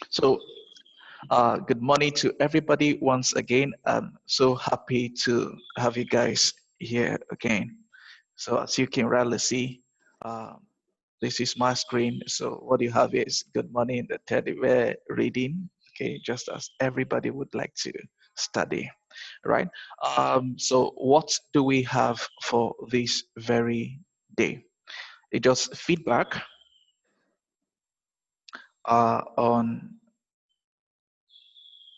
So, good morning to everybody once again. I'm so happy to have you guys here again. So, as you can rightly see, um, this is my screen. So, what you have is good morning, the teddy bear reading. Okay, just as everybody would like to study, right? So, what do we have for this very day? It just feedback on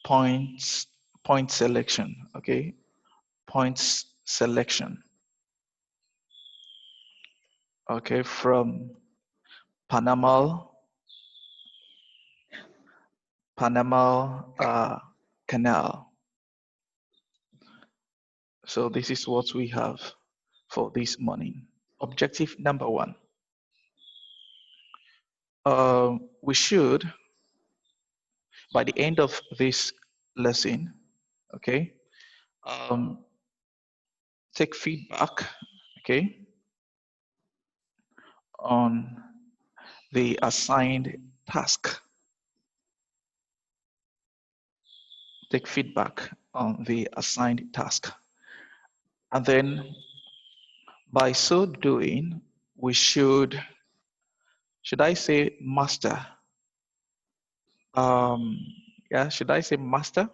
points point selection. Okay, points selection. Okay, from Panama Panama Canal. So this is what we have for this morning. Objective number one. We should, by the end of this lesson, okay, um, take feedback, okay, on the assigned task. Take feedback on the assigned task. And then by so doing, we should I say master? Um, yeah, should I say master?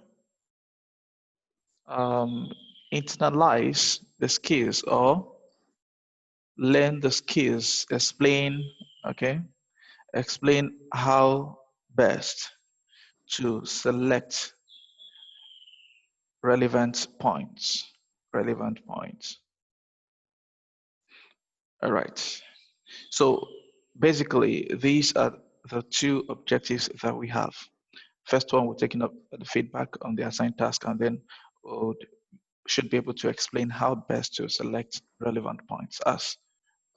Um, internalize the skills or learn the skills, okay, explain how best to select relevant points, relevant points. All right. So basically, these are the two objectives that we have. First one, we're taking up the feedback on the assigned task, and then we should be able to explain how best to select relevant points as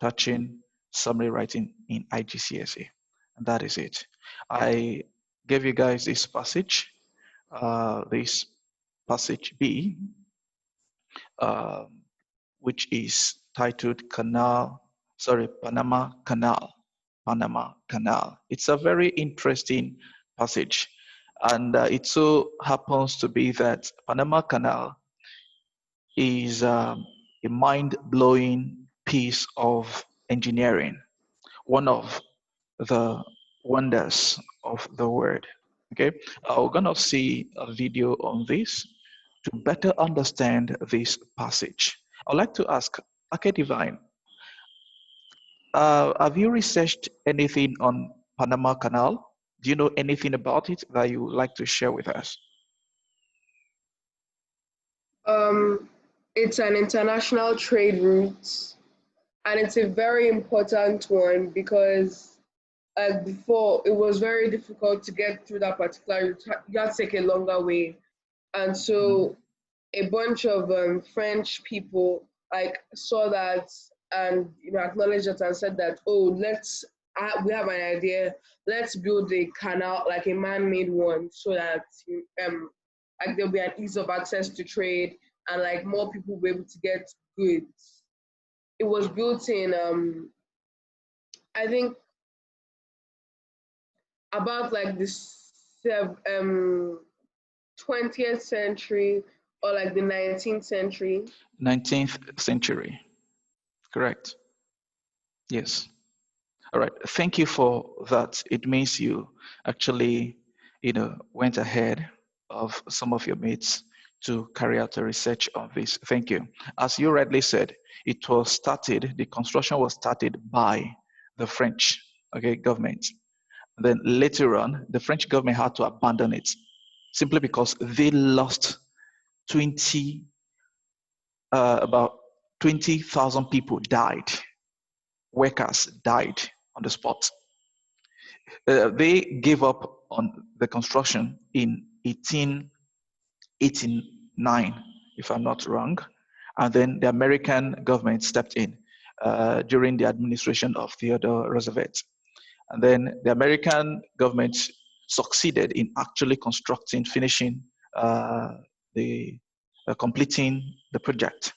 touching summary writing in IGCSE. And that is it. I gave you guys this passage B, which is titled Panama Canal. Panama Canal. It's a very interesting passage. And it so happens to be that Panama Canal is a mind-blowing piece of engineering, one of the wonders of the world. Okay, we're gonna see a video on this to better understand this passage. I'd like to ask, Ake Divine, have you researched anything on Panama Canal? Do you know anything about it that you would like to share with us? Um, it's an international trade route, and it's a very important one because before it was very difficult to get through that particular route. You had to take a longer way, and so a bunch of French people saw that and acknowledged it and said that, oh, we have an idea, let's build a canal, like a man-made one, so that there'll be an ease of access to trade, and more people will be able to get goods. It was built in I think about this 20th century or the 19th century. 19th century, correct. Yes. All right. Thank you for that. It means you actually, went ahead of some of your mates to carry out a research on this. Thank you. As you rightly said, the construction was started by the French, okay, government. Then later on, the French government had to abandon it simply because they lost 20, about 20,000 people died. Workers died on the spot. They gave up on the construction in 1889, if I'm not wrong. And then the American government stepped in during the administration of Theodore Roosevelt. And then the American government succeeded in actually finishing completing the project.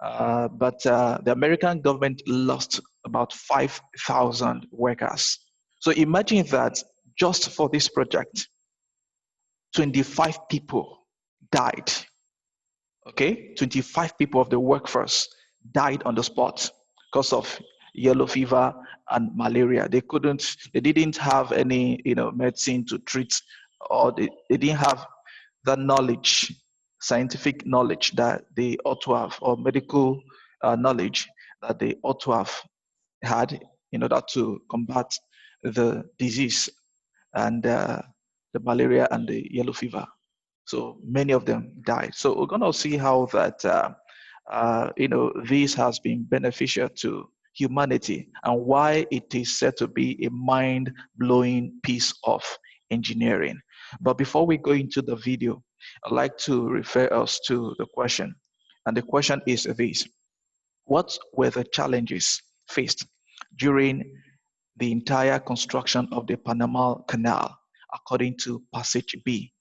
But the American government lost about 5,000 workers. So imagine that just for this project, 25 people died. Okay, 25 people of the workforce died on the spot because of yellow fever and malaria. They didn't have any, medicine to treat, or they didn't have that knowledge, scientific knowledge that they ought to have, or medical knowledge that they ought to have had in order to combat the disease and the malaria and the yellow fever. So many of them died. So we're going to see how that, this has been beneficial to humanity and why it is said to be a mind-blowing piece of engineering. But before we go into the video, I'd like to refer us to the question. And the question is this: what were the challenges faced during the entire construction of the Panama Canal according to Passage B?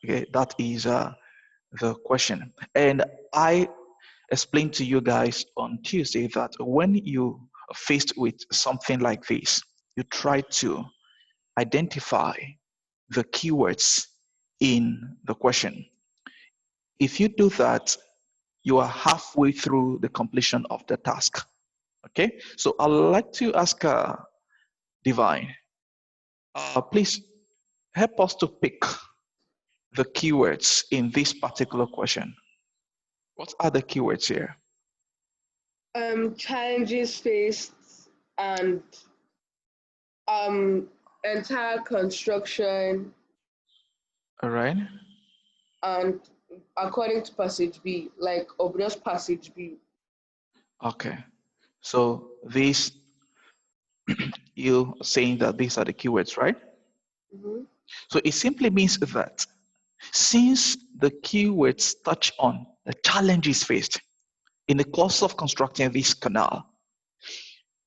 Okay, that is the question. And I explained to you guys on Tuesday that when you are faced with something like this, you try to identify the keywords in the question. If you do that, you are halfway through the completion of the task. Okay, so I'd like to ask Divine, please help us to pick the keywords in this particular question. What are the keywords here? Challenges faced and entire construction. All right. And according to Passage B, like, or just Passage B. Okay. So these, you saying that these are the keywords, right? Mm-hmm. So it simply means that since the keywords touch on the challenges faced in the course of constructing this canal,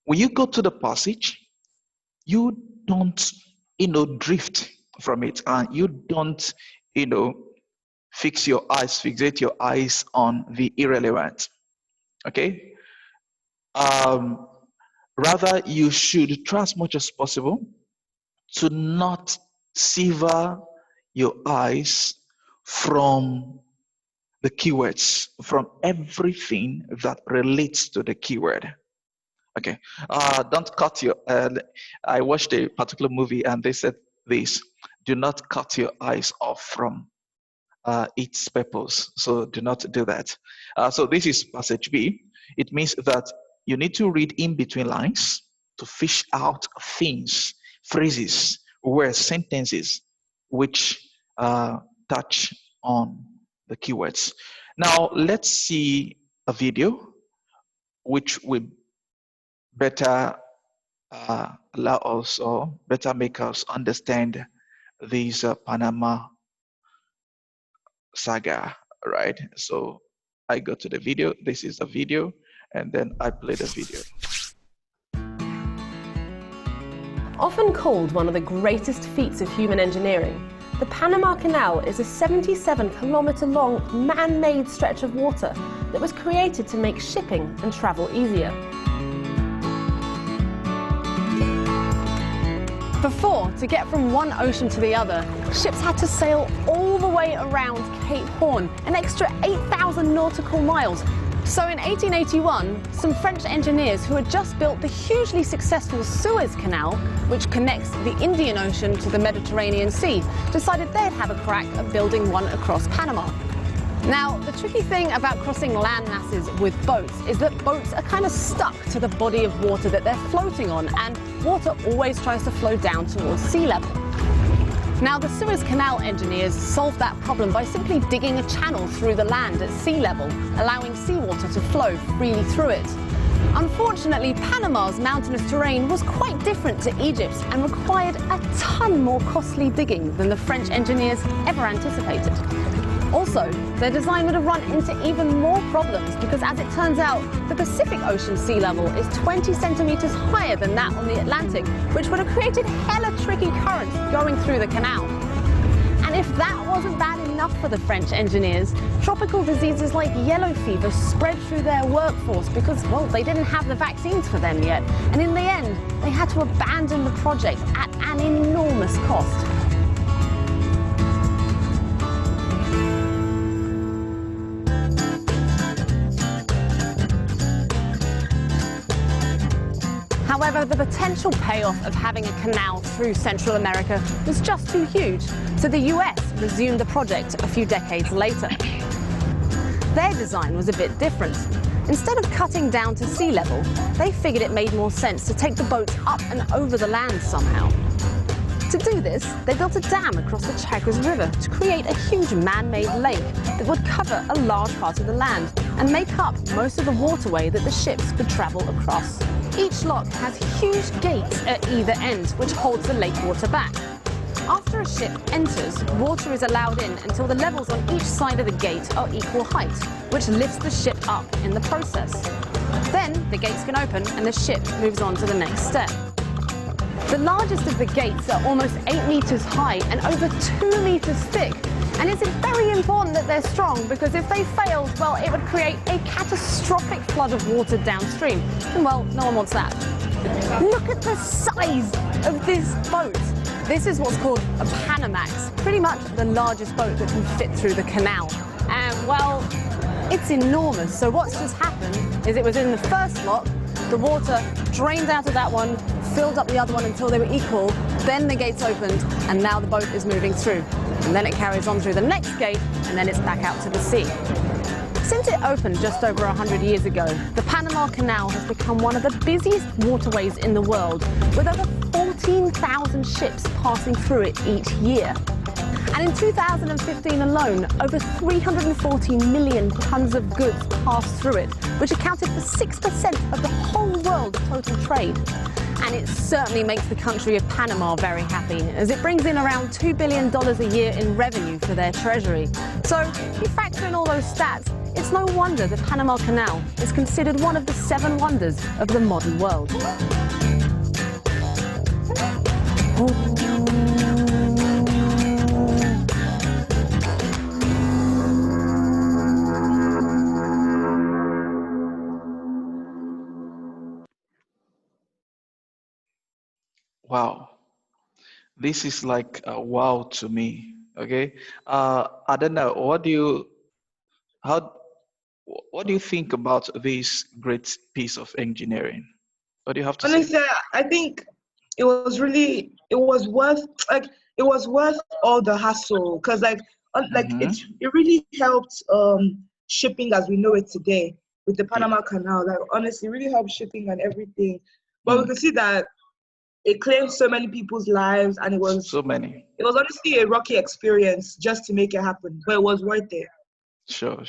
when you go to the passage, you don't, drift from it, and you don't, fixate your eyes on the irrelevant. Okay. Rather, you should try as much as possible to not sever your eyes from the keywords, from everything that relates to the keyword. Okay, don't cut your, I watched a particular movie and they said this: do not cut your eyes off from its purpose. So do not do that. So this is Passage B. It means that you need to read in between lines to fish out things, phrases, words, sentences, which touch on the keywords. Now, let's see a video which will better allow us, or better make us understand this Panama saga, right? So I go to the video. This is the video, and then I play the video. Often called one of the greatest feats of human engineering, the Panama Canal is a 77-kilometer-long man-made stretch of water that was created to make shipping and travel easier. Before, to get from one ocean to the other, ships had to sail all the way around Cape Horn, an extra 8,000 nautical miles. So in 1881, some French engineers who had just built the hugely successful Suez Canal, which connects the Indian Ocean to the Mediterranean Sea, decided they'd have a crack at building one across Panama. Now, the tricky thing about crossing land masses with boats is that boats are kind of stuck to the body of water that they're floating on, and water always tries to flow down towards sea level. Now, the Suez Canal engineers solved that problem by simply digging a channel through the land at sea level, allowing seawater to flow freely through it. Unfortunately, Panama's mountainous terrain was quite different to Egypt's and required a ton more costly digging than the French engineers ever anticipated. Also, their design would have run into even more problems because, as it turns out, the Pacific Ocean sea level is 20 centimeters higher than that on the Atlantic, which would have created hella tricky currents going through the canal. And if that wasn't bad enough for the French engineers, tropical diseases like yellow fever spread through their workforce because, well, they didn't have the vaccines for them yet. And in the end, they had to abandon the project at an enormous enormous cost. However, the potential payoff of having a canal through Central America was just too huge, so the US resumed the project a few decades later. Their design was a bit different. Instead of cutting down to sea level, they figured it made more sense to take the boats up and over the land somehow. To do this, they built a dam across the Chagres River to create a huge man-made lake that would cover a large part of the land and make up most of the waterway that the ships could travel across. Each lock has huge gates at either end, which holds the lake water back. After a ship enters, water is allowed in until the levels on each side of the gate are equal height, which lifts the ship up in the process. Then the gates can open and the ship moves on to the next step. The largest of the gates are almost 8 meters high and over 2 meters thick. And it's very important that they're strong, because if they failed, well, it would create a catastrophic flood of water downstream. And well, no one wants that. Look at the size of this boat. This is what's called a Panamax, pretty much the largest boat that can fit through the canal. And well, it's enormous. So what's just happened is it was in the first lock, the water drained out of that one, filled up the other one until they were equal, then the gates opened, and now the boat is moving through. And then it carries on through the next gate, and then it's back out to the sea. Since it opened just over 100 years ago, the Panama Canal has become one of the busiest waterways in the world, with over 14,000 ships passing through it each year. And in 2015 alone, over 340 million tons of goods passed through it, which accounted for 6% of the whole world's total trade. And it certainly makes the country of Panama very happy, as it brings in around $2 billion a year in revenue for their treasury. So if you factor in all those stats, it's no wonder the Panama Canal is considered one of the 7 wonders of the modern world. Wow, this is like a wow to me. Okay, I don't know. What do you think about this great piece of engineering? What do you have to say? Honestly, I think it was worth all the hassle, because it really helped shipping as we know it today with the Panama Canal. Like honestly, it really helped shipping and everything. But we can see that it claimed so many people's lives, and it was so many. It was honestly a rocky experience just to make it happen, but it was worth it. Sure.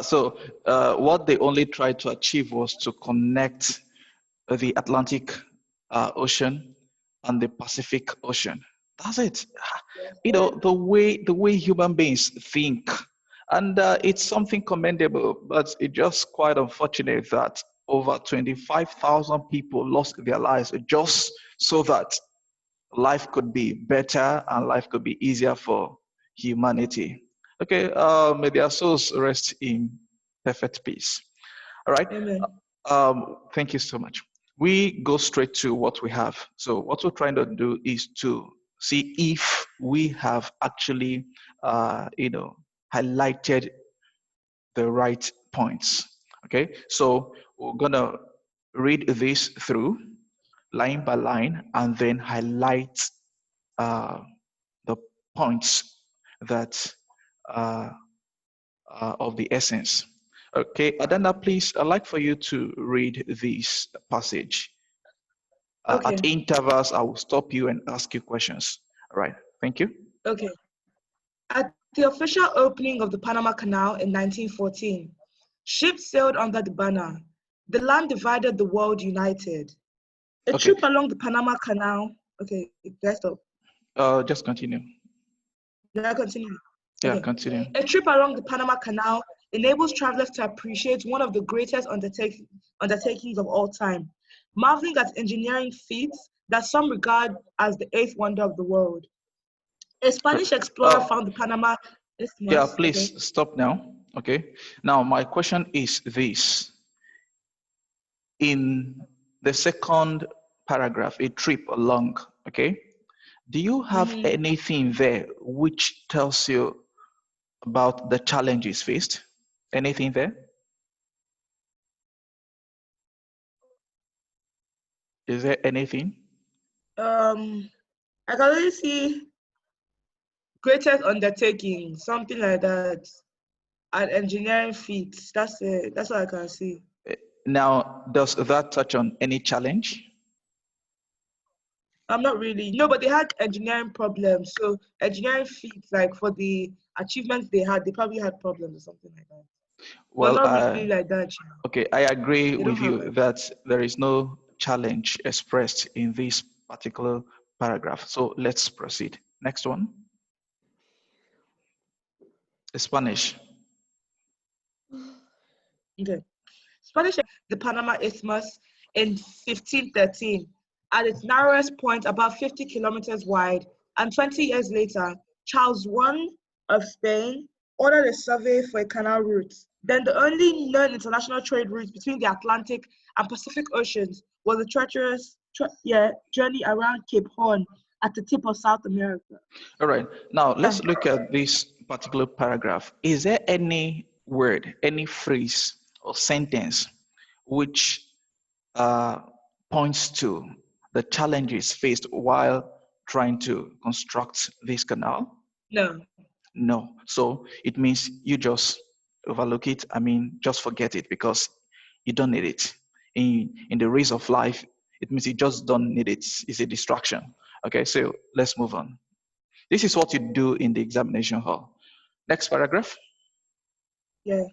So what they only tried to achieve was to connect the Atlantic Ocean and the Pacific Ocean. That's it. You know, the way human beings think, and it's something commendable, but it's just quite unfortunate that over 25,000 people lost their lives just so that life could be better and life could be easier for humanity. Okay, may their souls rest in perfect peace. All right. Amen. Thank you so much. We go straight to what we have. So what we're trying to do is to see if we have actually, highlighted the right points. Okay, so we're gonna read this through line by line and then highlight the points that of the essence. Okay, Adana, please, I'd like for you to read this passage. Okay. At intervals, I will stop you and ask you questions. All right, thank you. Okay. At the official opening of the Panama Canal in 1914, ships sailed under the banner, "The land divided, the world united." A trip along the Panama Canal. Okay, let's stop. Just continue. Did I continue? Yeah, Okay. continue. A trip along the Panama Canal enables travelers to appreciate one of the greatest undertakings of all time, marveling at engineering feats that some regard as the 8th wonder of the world. A Spanish explorer found the Panama Isthmus. Yeah, please stop now. Okay. Now, my question is this. In the second paragraph, a trip along, okay? Do you have anything there which tells you about the challenges faced? Anything there? Is there anything? I can only see greatest undertaking, something like that, and engineering feats. That's it. That's what I can see. Now, does that touch on any challenge? I'm not really. No, but they had engineering problems. So engineering feats, like for the achievements they had, they probably had problems or something like that. But Well, not really like that. okay, I agree They don't with have you that there is no challenge expressed in this particular paragraph. So let's proceed. Next one. Spanish. Okay. Spanish the Panama Isthmus in 1513 at its narrowest point about 50 kilometers wide, and 20 years later, Charles I of Spain ordered a survey for a canal route. Then the only known international trade route between the Atlantic and Pacific Oceans was a treacherous journey around Cape Horn at the tip of South America. All right. Now let's look at this particular paragraph. Is there any word, any phrase or sentence which points to the challenges faced while trying to construct this canal? No. No. So it means you just overlook it. I mean, just forget it because you don't need it. In the race of life, it means you just don't need it. It's a distraction. Okay, so let's move on. This is what you do in the examination hall. Next paragraph. Yeah.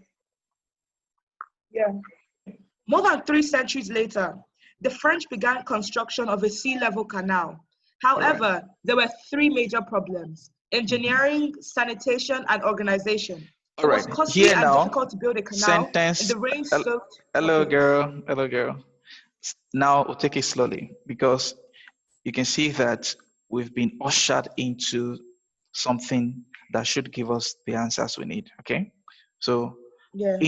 More than 3 centuries later, the French began construction of a sea level canal. However, there were 3 major problems: engineering, sanitation, and organization. All It was right, costly here and now, difficult to build a canal in sentence. the rain-soaked Hello, tropics. girl. Hello, girl. Now we'll take it slowly because you can see that we've been ushered into something that should give us the answers we need. Okay, so Yeah.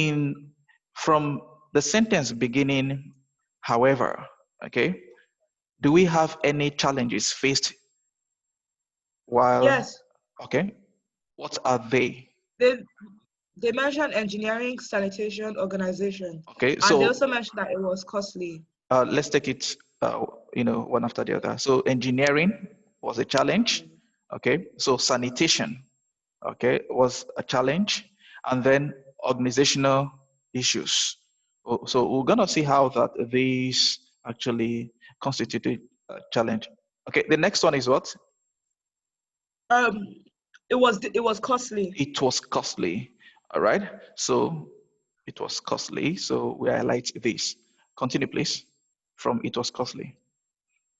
from the sentence beginning, however, okay, do we have any challenges faced while? Yes. Okay, what are they? They mentioned engineering, sanitation, organization. Okay, And so they also mentioned that it was costly. let's take it, one after the other. So engineering was a challenge. Okay, so sanitation, okay, was a challenge, and then organizational issues. So we're gonna see how that these actually constituted a challenge. Okay, the next one is what? It was costly. It was costly. All right. So it was costly. So we highlight this. Continue, please. From it was costly.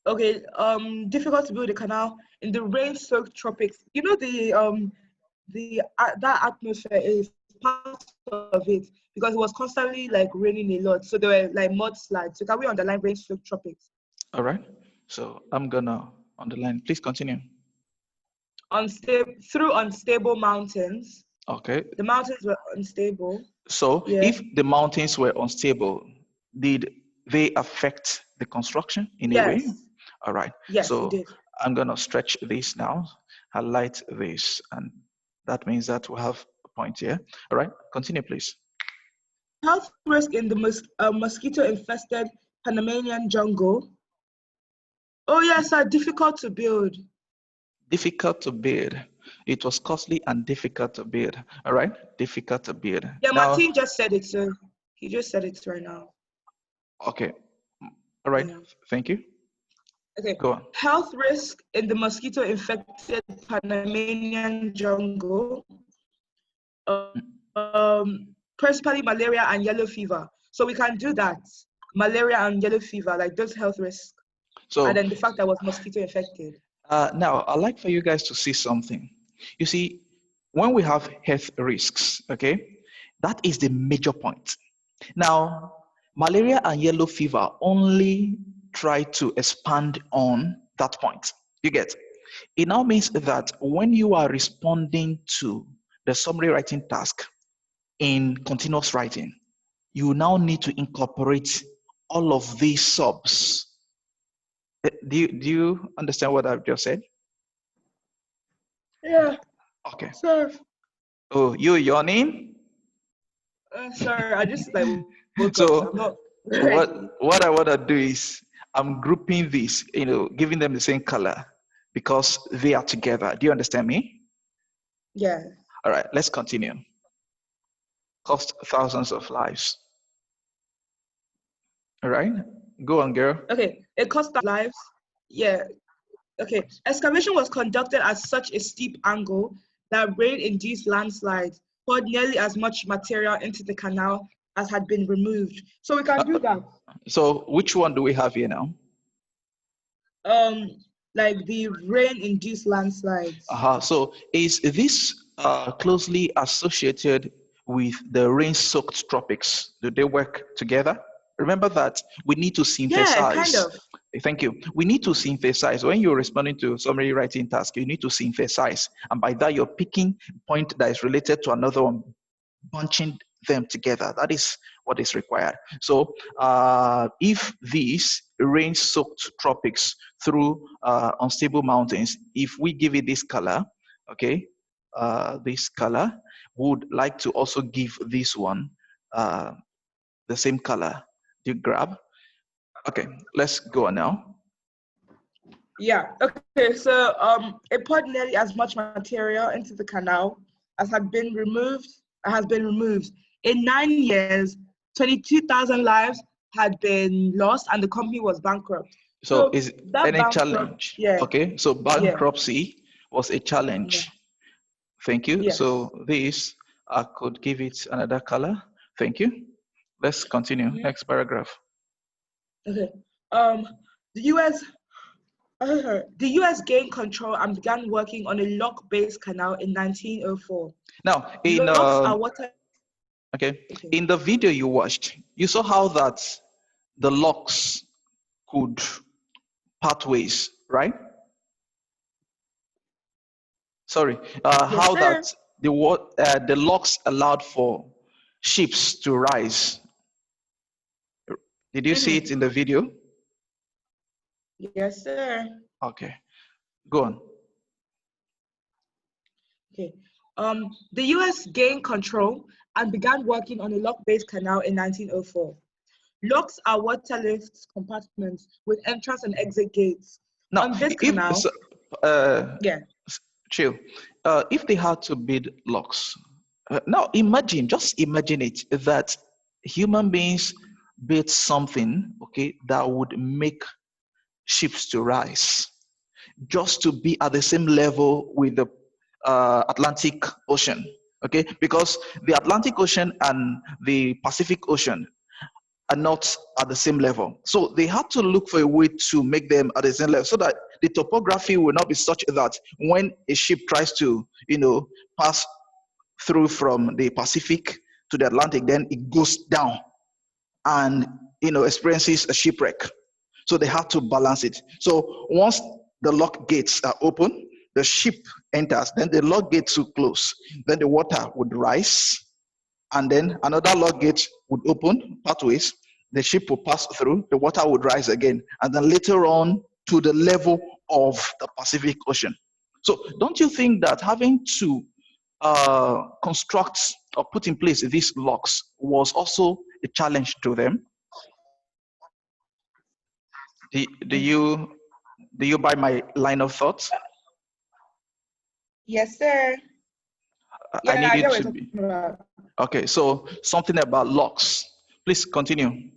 Okay, difficult to build a canal in the rain-soaked tropics. You know that atmosphere is part of it because it was constantly like raining a lot, so there were like mudslides. So can we underline rain-soaked tropics? All right. So I'm gonna underline. Please continue. Through unstable mountains. Okay. The mountains were unstable. So if the mountains were unstable, did they affect the construction in a way? All right. Yes, so it did. I'm gonna stretch this now, highlight this, and that means that we have a point here. All right, continue, please. Health risk in the mosquito-infested Panamanian jungle. Oh yes, are difficult to build. Difficult to build. It was costly and difficult to build. All right, difficult to build. Yeah, Martin just said it, so he just said it right now. Okay. All right. Yeah. Thank you. Okay. Go on. Health risk in the mosquito-infected Panamanian jungle. Principally malaria and yellow fever. So we can do that. Malaria and yellow fever, like those health risks. So, and then the fact that I was mosquito infected. Now, I'd like for you guys to see something. You see, when we have health risks, okay, that is the major point. Now, malaria and yellow fever only try to expand on that point. You get? It now means that when you are responding to the summary writing task in continuous writing, you now need to incorporate all of these subs. Do you understand what I've just said? Yeah, Okay. sir. Oh, you yawning? Sir, I just like woke up, so I'm So not what ready. what I want to do is I'm grouping these, giving them the same color because they are together. Do you understand me? Yeah. All right, let's continue. Cost thousands of lives. All right, go on, girl. Okay. It cost lives. Yeah. Okay. Excavation was conducted at such a steep angle that rain-induced landslides poured nearly as much material into the canal as had been removed. So we can do that. So which one do we have here now? Um, like the rain-induced landslides. So is this closely associated with the rain-soaked tropics? Do they work together? Remember that we need to Yeah, kind synthesize. of. Thank you. We need to synthesize. When you're responding to summary writing task, you need to synthesize. And by that, you're picking point that is related to another one, bunching them together. That is what is required. So if these rain-soaked tropics through unstable mountains, if we give it this color, okay, this color, would like to also give this one the same color. Do you grab? Okay, let's go on now. Yeah. Okay. So it poured nearly as much material into the canal as has been removed. In 9 years, 22,000 lives had been lost, and the company was bankrupt. So So is that any bankrupt, challenge? yeah, Okay, so yeah, bankruptcy was a yeah, challenge. Thank you. yes. So this, I could give it another color. Thank you. Let's continue. Mhm. Next paragraph. Okay. Um, the U.S. The U.S. gained control and began working on a lock-based canal in 1904. Now, Locks are water. okay, Okay. in the video you watched, you saw how that the locks could part ways, right? Sorry, Yes, how sir. that the locks allowed for ships to rise. Did you see it Mm-hmm. in the video? Yes, sir. Okay, go on. Okay. The U.S. gained control and began working on a lock-based canal in 1904. Locks are water lift compartments with entrance and exit gates. Now, On this if canal, so, uh, yeah, chill, if they had to build locks, now imagine, just imagine it, that human beings built something, okay, that would make ships to rise, just to be at the same level with the Atlantic Ocean, okay, because the Atlantic Ocean and the Pacific Ocean are not at the same level. So they had to look for a way to make them at the same level so that the topography will not be such that when a ship tries to, pass through from the Pacific to the Atlantic, then it goes down and, experiences a shipwreck. So they have to balance it. So once the lock gates are open, the ship enters, then the lock gates will close, then the water would rise, and then another log gate would open pathways, the ship will pass through, the water would rise again, and then later on to the level of the Pacific Ocean. So don't you think that having to construct or put in place these locks was also a challenge to them? Do you buy my line of thought? yes, sir. I Yeah, need I you get what to you're be talking about. okay. So something about locks. Please continue.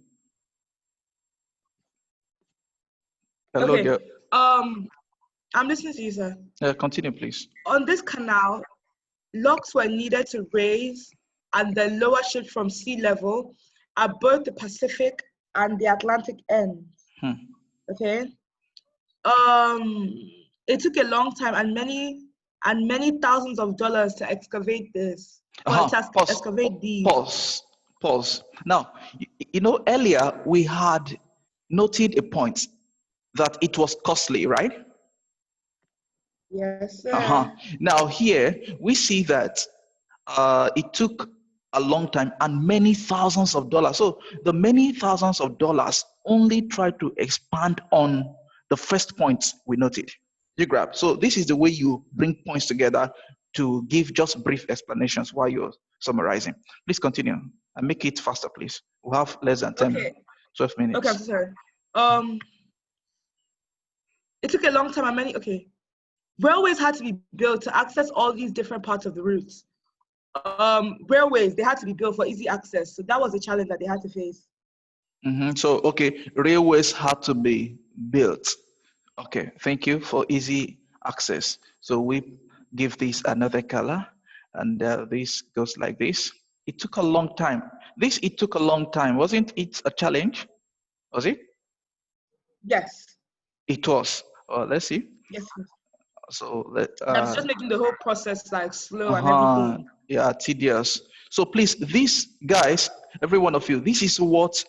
Hello, Okay. girl. I'm listening to you, sir. Continue, please. On this canal, locks were needed to raise and then lower ships from sea level at both the Pacific and the Atlantic ends. Hmm. Okay. Um, it took a long time and many thousands of dollars to excavate this. Well, to Pause. excavate these. Pause. Pause. Now, earlier we had noted a point that it was costly, right? Yes, Uh-huh. sir. Now here we see that it took a long time and many thousands of dollars. So the many thousands of dollars only try to expand on the first point we noted. You grab. So this is the way you bring points together to give just brief explanations while you're summarizing. Please continue and make it faster, please. We have less than 10, Okay. 12 Okay, I'm minutes. so sorry. It took a long time and many, okay. Railways had to be built to access all these different parts of the routes. Railways, they had to be built for easy access. So that was a challenge that they had to face. So, okay, railways had to be built. Okay, thank you for easy access. So we give this another color, and this goes like this. It took a long time. It took a long time. Wasn't it a challenge? Was it? Yes. It was. Let's see. Yes. So That's just making the whole process like slow and everything. yeah, tedious. So please, these guys, every one of you, this is what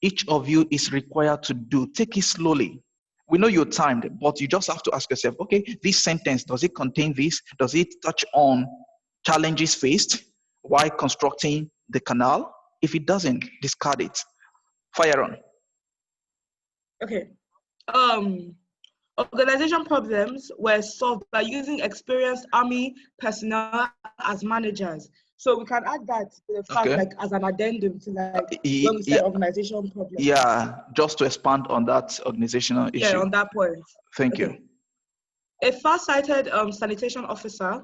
each of you is required to do. Take it slowly. We know you're timed, but you just have to ask yourself, okay, this sentence, does it contain this? Does it touch on challenges faced while constructing the canal? If it doesn't, discard it. Fire on. Okay. Organization problems were solved by using experienced army personnel as managers. So we can add that to the fact, like as an addendum to like when we said organization problems. Yeah, just to expand on that organizational issue. Yeah, on that point. Thank you. A far-sighted sanitation officer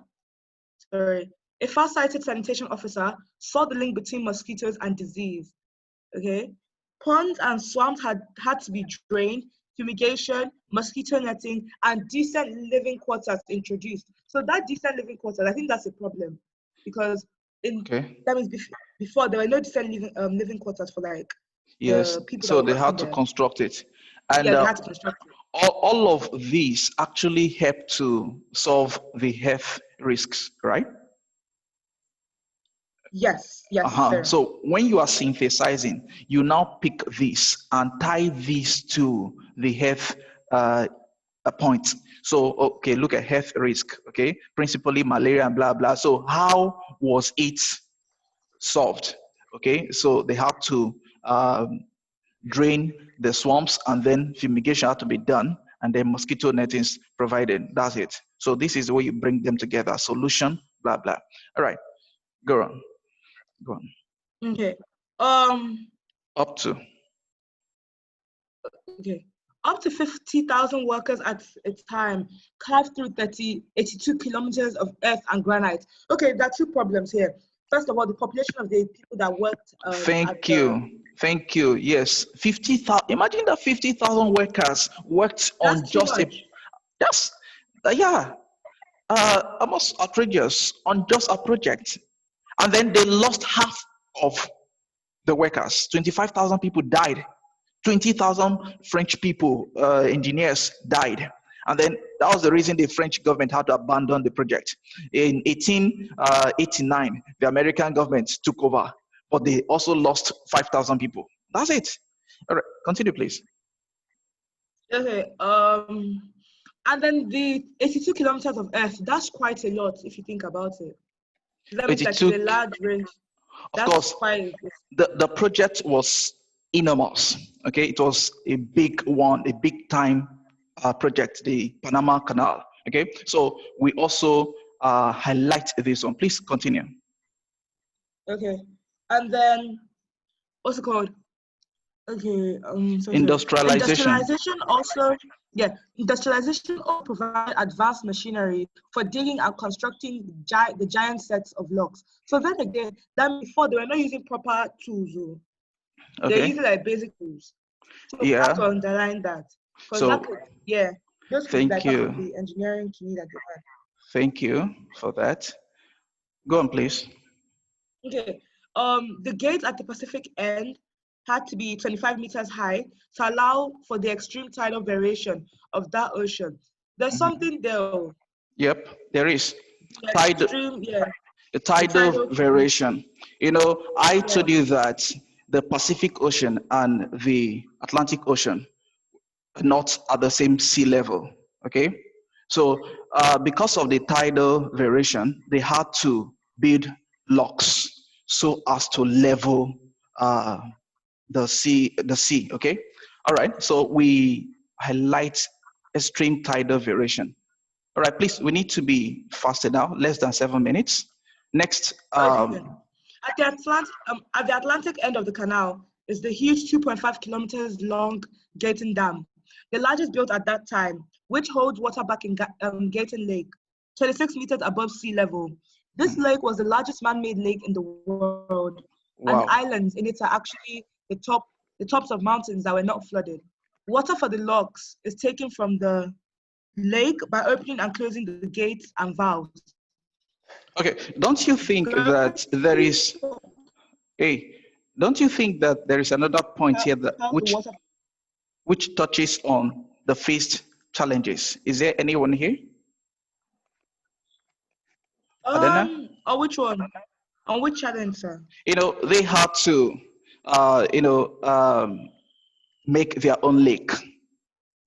saw the link between mosquitoes and disease. Okay, ponds and swamps had to be drained, fumigation, mosquito netting, and decent living quarters introduced. So that decent living quarters, I think that's a problem, because that means before there were no decent living quarters for like the people. So they had to construct it, and they had to construct it. All of these actually help to solve the health risks, right? Yes. So when you are synthesizing, you now pick this and tie this to the health point. So, okay, look at health risk, okay? Principally malaria and blah, blah. So how was it solved? Okay, so they have to drain the swamps, and then fumigation had to be done, and then mosquito nettings provided. That's it. So this is the way you bring them together. Solution, blah, blah. All right, go on. Okay. Up to. Okay. Up to 50,000 workers at a time carved through 82 kilometers of earth and granite. Okay, there are two problems here. First of all, the population of the people that worked. Thank you. Yes, 50,000. Imagine that 50,000 workers worked on just almost outrageous on just a project, and then they lost half of the workers. 25,000 people died. 20,000 French people, engineers died. And then that was the reason the French government had to abandon the project. In 1889, the American government took over, but they also lost 5,000 people. That's it. All right, continue, please. Okay. And then the 82 kilometers of earth, that's quite a lot if you think about it. That means like a large range. Of course, the project was enormous. Okay, it was a big one, a big time project, the Panama Canal. Okay, so we also highlight this one. Please continue. Okay, and then what's it called? Okay, industrialization also. Yeah, industrialization also provided advanced machinery for digging and constructing the giant sets of logs. So then again, that before they were not using proper tools. They're using like basic tools. So we have to underline that. So those thank you. The engineering key that they had. Thank you for that. Go on, please. Okay. The gates at the Pacific end had to be 25 meters high to allow for the extreme tidal variation of that ocean. There's something there. Yep, there is. The tidal variation. You know, I told you that the Pacific Ocean and the Atlantic Ocean are not at the same sea level, okay? So because of the tidal variation, they had to build locks so as to level the sea, okay? All right, so we highlight extreme tidal variation. All right, please, we need to be faster now, less than 7 minutes. Next, Okay. At the Atlantic end of the canal is the huge 2.5 kilometers long Gatun Dam, the largest built at that time, which holds water back in Gatun Lake, 26 meters above sea level. This lake was the largest man-made lake in the world, and the wow. islands in it are actually the tops of mountains that were not flooded. Water for the locks is taken from the lake by opening and closing the gates and valves. Okay, don't you think that there is, hey, don't you think that there is another point here that How the water which touches on the faced challenges? Is there anyone here? Adena? On which one? On which challenge, sir? They had to, uh, you know, um, make their own lake,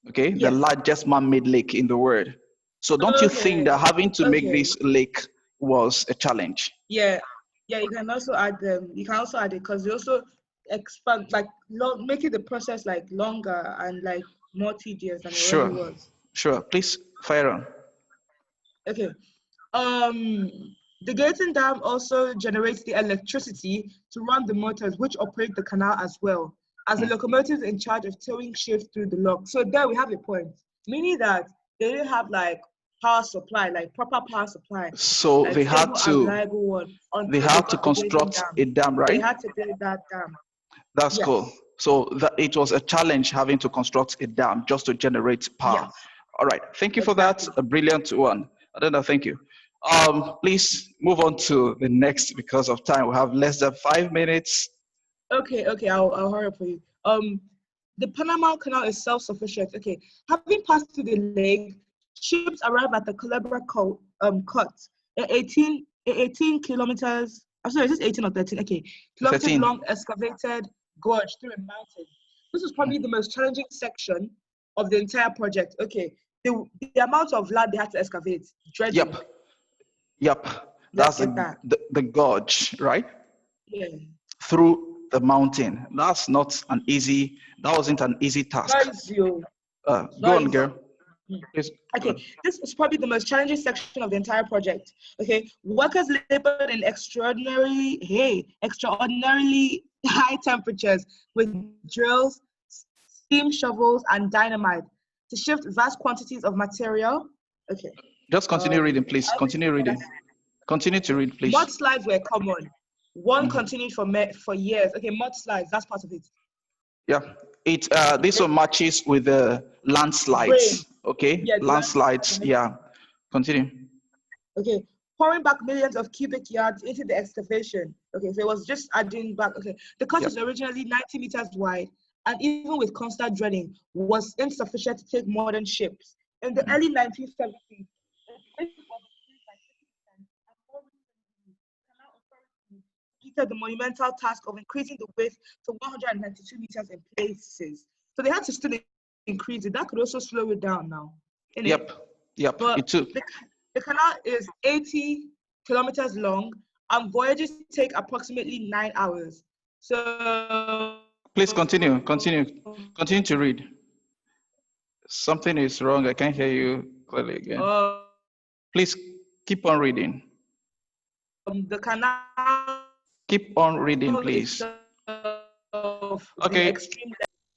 okay? The Yes. largest man-made lake in the world. So don't you think Okay. that having to make Okay. this lake was a challenge? Yeah. Yeah, you can also add them. You can also add it because they also expand, like making the process like longer and like more tedious than it already Sure, was. sure. Please fire on. Okay. Um, the Gatun Dam also generates the electricity to run the motors which operate the canal as well as the locomotives in charge of towing ships through the lock. So there we have a point, meaning that they didn't have like power supply, like proper power supply, So like stable and reliable one they until they had to got the Gatun construct Dam. a dam, They right? had to build that dam. That's cool. Yes. So that it was a challenge having to construct a dam just to generate power. Yes. All right. Thank you for that. Exactly. A brilliant one. Adena, thank you. Please move on to the next because of time. We have less than 5 minutes. Okay, I'll hurry up for you. The Panama Canal is self-sufficient. Okay, having passed through the lake, ships arrive at the Culebra cut, a 18 kilometers. I'm sorry, is this 18 or 13? Okay, kilometers 13. long excavated gorge through a mountain. This is probably the most challenging section of the entire project. Okay, the amount of land they had to excavate, dredging. Yep. Let's That's get that. the gorge, right? Yeah. Through the mountain. That wasn't an easy task. Not easy. Go Not on, easy. girl. Please. Okay, this is probably the most challenging section of the entire project. Okay, workers labored in extraordinarily high temperatures with drills, steam shovels, and dynamite to shift vast quantities of material. Okay. Just continue reading, please. Continue reading. Continue to read, please. Mudslides were common. One continued for years. Okay, mudslides, that's part of it. Yeah, this one matches with the landslides. Rain. Okay, Yeah, landslides. Yeah, continue. Okay, pouring back millions of cubic yards into the excavation. Okay, so it was just adding back. Okay, the cut is originally 90 meters wide, and even with constant dredging, was insufficient to take modern ships. In the early 1970s, completed the monumental task of increasing the width to 192 meters in places. So they had to still increase it. That could also slow it down now. Yep. But It took. the canal is 80 kilometers long, and voyages take approximately 9 hours. So Please continue to read. Something is wrong. I can't hear you clearly again. Please keep on reading. The canal. Keep on reading, please. Okay. Extreme.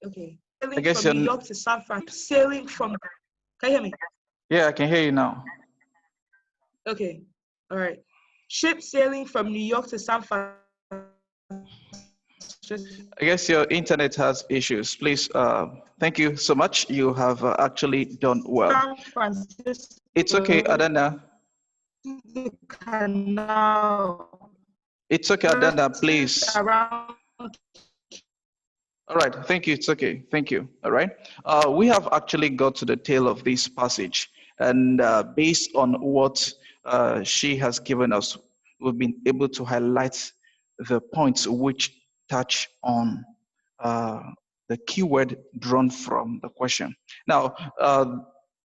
Okay. I guess from New York to San Francisco. Sailing from. Can you hear me? Yeah, I can hear you now. Okay. All right. Ship sailing from New York to San Francisco. I guess your internet has issues. Please, thank you so much. You have actually done well. San Francisco. It's okay, Adana. The canal. It's okay, Adana, please. All right, thank you. It's okay. Thank you. All right. We have actually got to the tail of this passage, and based on what she has given us, we've been able to highlight the points which touch on the keyword drawn from the question. Now,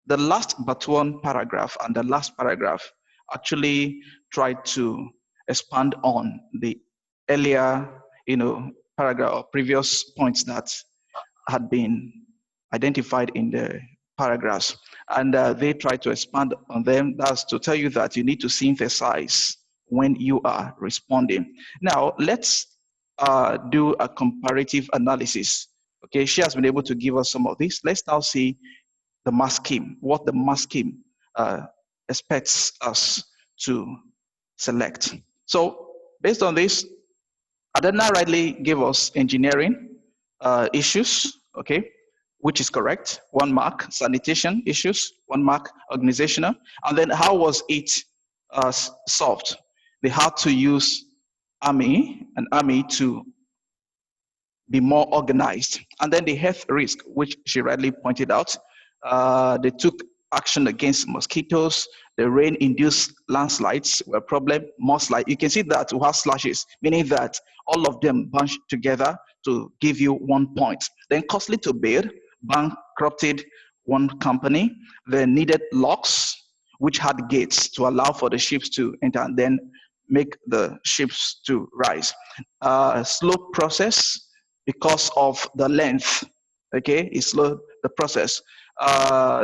the last but one paragraph and the last paragraph actually tried to expand on the earlier, paragraph or previous points that had been identified in the paragraphs, and they try to expand on them. That's to tell you that you need to synthesize when you are responding. Now, let's do a comparative analysis. Okay, she has been able to give us some of this. Let's now see the mass scheme, what the mass scheme expects us to select. So based on this, Adana rightly gave us engineering issues, okay, which is correct, 1 mark. Sanitation issues, 1 mark. Organizational. And then how was it solved? They had to use an army to be more organized. And then the health risk, which she rightly pointed out, they took action against mosquitoes. The rain-induced landslides were a problem. Mudslide, you can see that we have slashes, meaning that all of them bunched together to give you 1 point. Then costly to build, bankrupted 1 company. They needed locks, which had gates to allow for the ships to enter and then make the ships to rise. Slow process because of the length, okay, it slowed the process.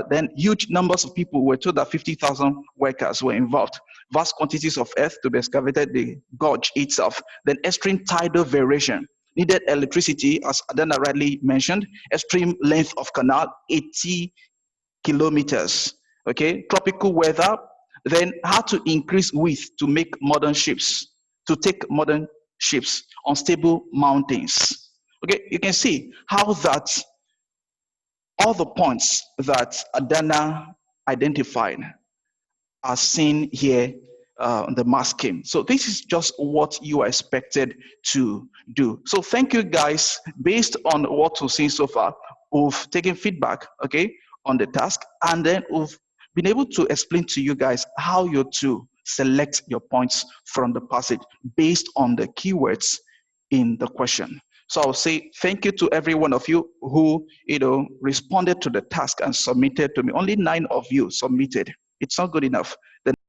Then huge numbers of people were told that 50,000 workers were involved. Vast quantities of earth to be excavated, the gorge itself. Then extreme tidal variation. Needed electricity, as Adana rightly mentioned. Extreme length of canal, 80 kilometers. Okay, tropical weather. Then had to increase width to make modern ships, to take modern ships. Unstable mountains. Okay, you can see how that all the points that Adana identified are seen here on the mass scheme. So this is just what you are expected to do. So thank you guys. Based on what we've seen so far, we've taken feedback, okay, on the task, and then we've been able to explain to you guys how you're to select your points from the passage based on the keywords in the question. So I'll say thank you to every one of you who, responded to the task and submitted to me. Only 9 of you submitted. It's not good enough. The